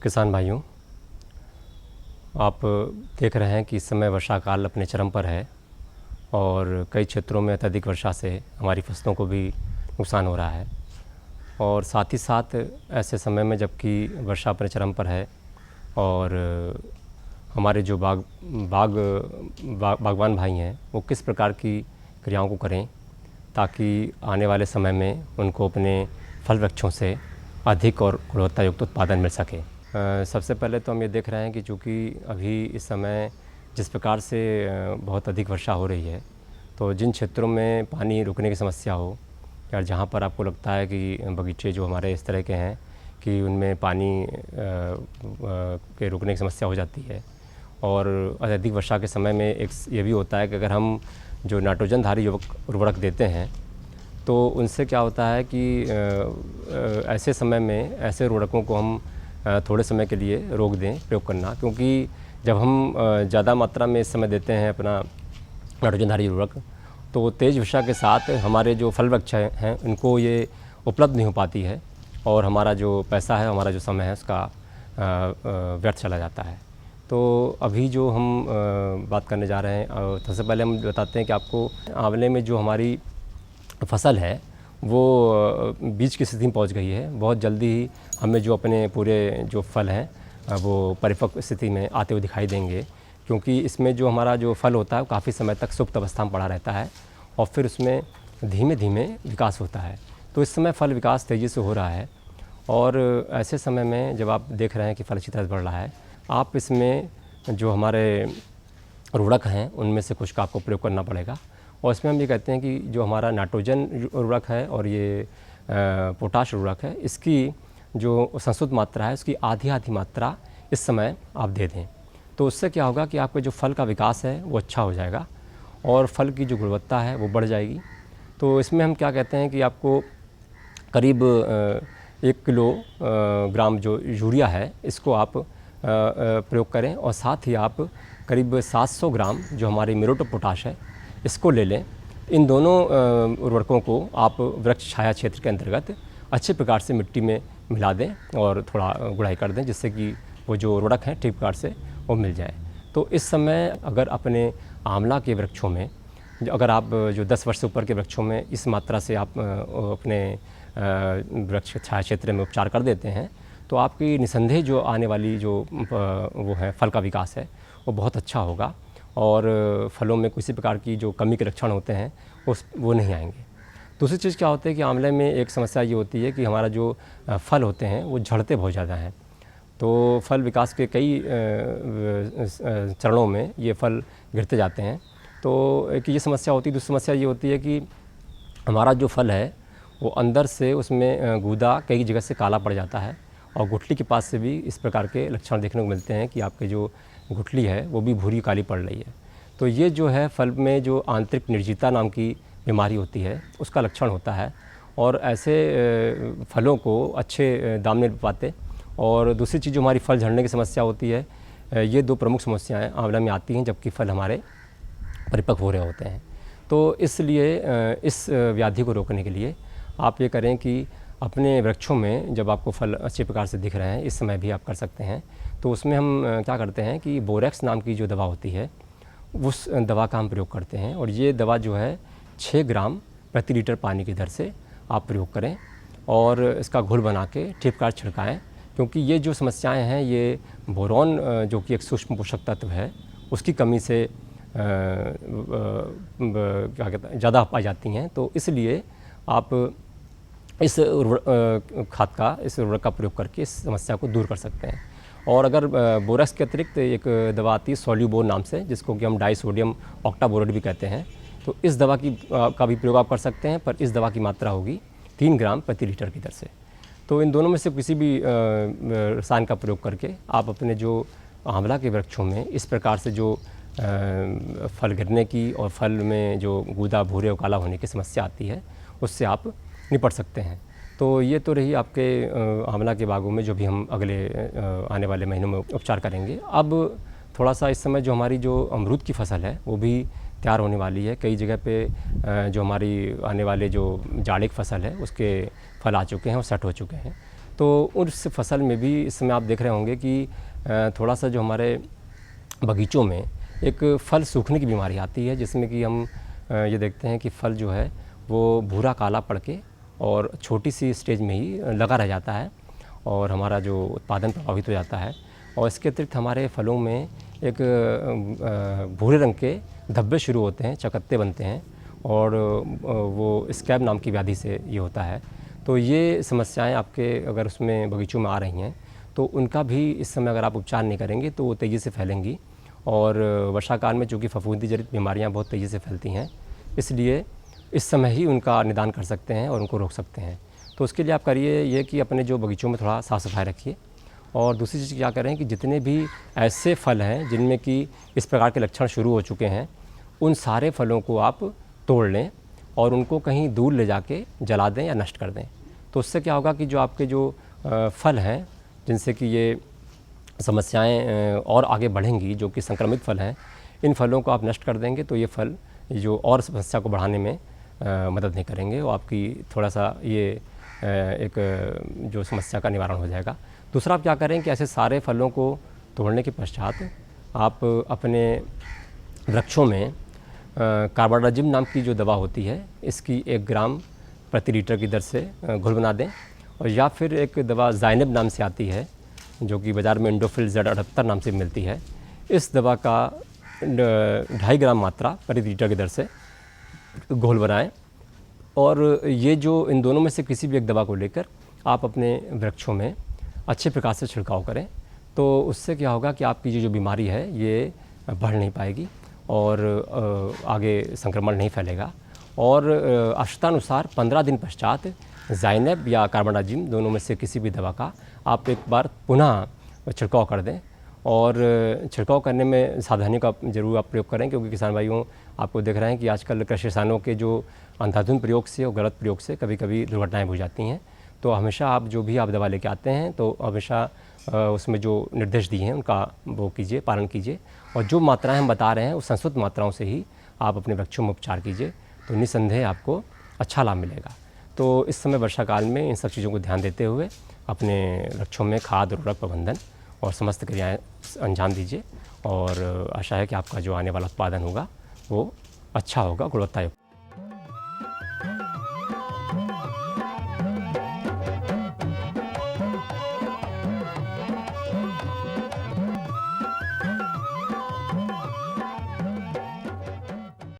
किसान भाइयों, आप देख रहे हैं कि इस समय वर्षा काल अपने चरम पर है और कई क्षेत्रों में अत्यधिक वर्षा से हमारी फसलों को भी नुकसान हो रहा है। और साथ ही साथ ऐसे समय में जबकि वर्षा अपने चरम पर है और हमारे जो बागवान भाई हैं वो किस प्रकार की क्रियाओं को करें ताकि आने वाले समय में उनको अपने फल वृक्षों से अधिक और गुणवत्ता युक्त उत्पादन मिल सके। सबसे पहले तो हम ये देख रहे हैं कि चूँकि अभी इस समय जिस प्रकार से बहुत अधिक वर्षा हो रही है, तो जिन क्षेत्रों में पानी रुकने की समस्या हो या जहाँ पर आपको लगता है कि बगीचे जो हमारे इस तरह के हैं कि उनमें पानी के रुकने की समस्या हो जाती है, और अत्यधिक वर्षा के समय में एक ये भी होता है कि अगर हम जो नाइट्रोजनधारी उर्वरक देते हैं तो उनसे क्या होता है कि ऐसे समय में ऐसे उर्वरकों को हम थोड़े समय के लिए रोक दें प्रयोग करना, क्योंकि जब हम ज़्यादा मात्रा में इस समय देते हैं अपना नाइट्रोजनधारी उर्वरक तो तेज़ वर्षा के साथ हमारे जो फल वृक्ष हैं उनको ये उपलब्ध नहीं हो पाती है और हमारा जो पैसा है, हमारा जो समय है उसका व्यर्थ चला जाता है। तो अभी जो हम बात करने जा रहे हैं, सबसे पहले हम बताते हैं कि आपको आंवले में जो हमारी फसल है वो बीज की स्थिति में पहुंच गई है। बहुत जल्दी ही हमें जो अपने पूरे जो फल हैं वो परिपक्व स्थिति में आते हुए दिखाई देंगे, क्योंकि इसमें जो हमारा जो फल होता है वो काफ़ी समय तक सुप्त अवस्था में पड़ा रहता है और फिर उसमें धीमे धीमे विकास होता है। तो इस समय फल विकास तेज़ी से हो रहा है और ऐसे समय में जब आप देख रहे हैं कि फल अच्छी तरह बढ़ रहा है, आप इसमें जो हमारे उर्वरक हैं उनमें से कुछ का आपको प्रयोग करना पड़ेगा। और इसमें हम ये कहते हैं कि जो हमारा नाइट्रोजन उर्वरक है और ये पोटाश उर्वरक है, इसकी जो संस्तुत मात्रा है उसकी आधी मात्रा इस समय आप दे दें। तो उससे क्या होगा कि आपका जो फल का विकास है वो अच्छा हो जाएगा और फल की जो गुणवत्ता है वो बढ़ जाएगी। तो इसमें हम क्या कहते हैं कि आपको करीब 1 किलोग्राम जो यूरिया है इसको आप प्रयोग करें और साथ ही आप करीब 700 ग्राम जो हमारी म्यूरेट ऑफ पोटाश है इसको ले लें। इन दोनों उर्वरकों को आप वृक्ष छाया क्षेत्र के अंतर्गत अच्छे प्रकार से मिट्टी में मिला दें और थोड़ा गुड़ाई कर दें, जिससे कि वो जो उर्वरक हैं ठीक प्रकार से वो मिल जाए। तो इस समय अगर अपने आंवला के वृक्षों में अगर आप जो 10 वर्ष से ऊपर के वृक्षों में इस मात्रा से आप अपने वृक्ष छाया क्षेत्र में उपचार कर देते हैं तो आपकी निसंदेह जो आने वाली जो वो है फल का विकास है वो बहुत अच्छा होगा और फलों में किसी प्रकार की जो कमी के लक्षण होते हैं वो नहीं आएंगे। दूसरी चीज़ क्या होती है कि आंवले में एक समस्या ये होती है कि हमारा जो फल होते हैं वो झड़ते बहुत ज़्यादा हैं। तो फल विकास के कई चरणों में ये फल गिरते जाते हैं। तो एक ये समस्या होती है। दूसरी समस्या ये होती है कि हमारा जो फल है वो अंदर से उसमें गूदा कई जगह से काला पड़ जाता है और गुठली के पास से भी इस प्रकार के लक्षण देखने को मिलते हैं कि आपके जो गुठली है वो भी भूरी काली पड़ रही है। तो ये जो है फल में जो आंतरिक निर्जीवता नाम की बीमारी होती है उसका लक्षण होता है और ऐसे फलों को अच्छे दाम नहीं पाते। और दूसरी चीज़ जो हमारी फल झड़ने की समस्या होती है, ये 2 प्रमुख समस्याएं आंवला में आती हैं जबकि फल हमारे परिपक्व हो रहे होते हैं। तो इसलिए इस व्याधि को रोकने के लिए आप ये करें कि अपने वृक्षों में जब आपको फल अच्छे प्रकार से दिख रहे हैं, इस समय भी आप कर सकते हैं, तो उसमें हम क्या करते हैं कि बोरेक्स नाम की जो दवा होती है उस दवा का हम प्रयोग करते हैं और ये दवा जो है 6 ग्राम प्रति लीटर पानी की दर से आप प्रयोग करें और इसका घोल बना के ठीक प्रकार छिड़काएँ, क्योंकि ये जो समस्याएं हैं ये बोरॉन जो कि एक सूक्ष्म पोषक तत्व है उसकी कमी से क्या कहते हैं ज़्यादा पाई जाती हैं। तो इसलिए आप इस उर्वरक का प्रयोग करके इस समस्या को दूर कर सकते हैं। और अगर बोरस के अतिरिक्त एक दवा आती है सोल्यूबोर नाम से, जिसको कि हम डाइसोडियम ऑक्टाबोरेट भी कहते हैं, तो इस दवा का भी प्रयोग आप कर सकते हैं, पर इस दवा की मात्रा होगी 3 ग्राम प्रति लीटर की दर से। तो इन दोनों में से किसी भी रसायन का प्रयोग करके आप अपने जो आंवला के वृक्षों में इस प्रकार से जो फल गिरने की और फल में जो गूदा भूरे और काला होने की समस्या आती है उससे आप निपट सकते हैं। तो ये तो रही आपके आंवला के बागों में जो भी हम अगले आने वाले महीनों में उपचार करेंगे। अब थोड़ा सा इस समय जो हमारी जो अमरूद की फसल है वो भी तैयार होने वाली है। कई जगह पे जो हमारी आने वाले जो जाड़े की फसल है उसके फल आ चुके हैं और सेट हो चुके हैं। तो उस फसल में भी इस समय आप देख रहे होंगे कि थोड़ा सा जो हमारे बगीचों में एक फल सूखने की बीमारी आती है, जिसमें कि हम ये देखते हैं कि फल जो है वो भूरा काला पड़ के और छोटी सी स्टेज में ही लगा रह जाता है और हमारा जो उत्पादन प्रभावित हो जाता है। और इसके अतिरिक्त हमारे फलों में एक भूरे रंग के धब्बे शुरू होते हैं, चकत्ते बनते हैं और वो स्कैब नाम की व्याधि से ये होता है। तो ये समस्याएं आपके अगर उसमें बगीचों में आ रही हैं तो उनका भी इस समय अगर आप उपचार नहीं करेंगे तो वो तेज़ी से फैलेंगी। और वर्षा काल में चूँकि फफूंदी जनित बीमारियां बहुत तेज़ी से फैलती हैं, इसलिए इस समय ही उनका निदान कर सकते हैं और उनको रोक सकते हैं। तो उसके लिए आप करिए ये कि अपने जो बगीचों में थोड़ा साफ़ सफाई रखिए। और दूसरी चीज़ क्या करें कि जितने भी ऐसे फल हैं जिनमें कि इस प्रकार के लक्षण शुरू हो चुके हैं, उन सारे फलों को आप तोड़ लें और उनको कहीं दूर ले जाके जला दें या नष्ट कर दें। तो उससे क्या होगा कि जो आपके जो फल हैं जिनसे कि ये समस्याएं और आगे बढ़ेंगी, जो कि संक्रमित फल हैं, इन फलों को आप नष्ट कर देंगे तो ये फल जो और समस्या को बढ़ाने में मदद नहीं करेंगे। वो आपकी थोड़ा सा ये एक जो समस्या का निवारण हो जाएगा। दूसरा आप क्या करें कि ऐसे सारे फलों को तोड़ने के पश्चात आप अपने वृक्षों में कार्बाडाजिम नाम की जो दवा होती है, इसकी 1 ग्राम प्रति लीटर की दर से घुल बना दें। और या फिर एक दवा ज़ाइनेब नाम से आती है जो कि बाज़ार में इंडोफिल Z78 नाम से मिलती है। इस दवा का 2.5 ग्राम मात्रा प्रति लीटर की दर से घोल बनाएं और ये जो इन दोनों में से किसी भी एक दवा को लेकर आप अपने वृक्षों में अच्छे प्रकार से छिड़काव करें। तो उससे क्या होगा कि आपकी जो बीमारी है ये बढ़ नहीं पाएगी और आगे संक्रमण नहीं फैलेगा। और आवश्यकतानुसार 15 दिन पश्चात ज़ाइनेब या कार्बाडाजिम दोनों में से किसी भी दवा का आप एक बार पुनः छिड़काव कर दें। और छिड़काव करने में सावधानी का ज़रूर आप प्रयोग करें, क्योंकि किसान भाइयों आपको देख रहे हैं कि आजकल कृषि रसायनों के जो अंधाधुंध प्रयोग से और गलत प्रयोग से कभी कभी दुर्घटनाएं हो जाती हैं। तो हमेशा आप जो भी आप दवा लेके आते हैं तो हमेशा उसमें जो निर्देश दिए हैं उनका वो कीजिए, पालन कीजिए और जो मात्राएं हम बता रहे हैं उस संस्कृत मात्राओं से ही आप अपने वृक्षों में उपचार कीजिए, तो निसंदेह आपको अच्छा लाभ मिलेगा। तो इस समय वर्षा काल में इन सब चीज़ों को ध्यान देते हुए अपने वृक्षों में खाद उर्वरक प्रबंधन और समस्त क्रियाएँ अंजाम दीजिए और आशा है कि आपका जो आने वाला उत्पादन होगा वो अच्छा होगा, गुणवत्ता युक्त।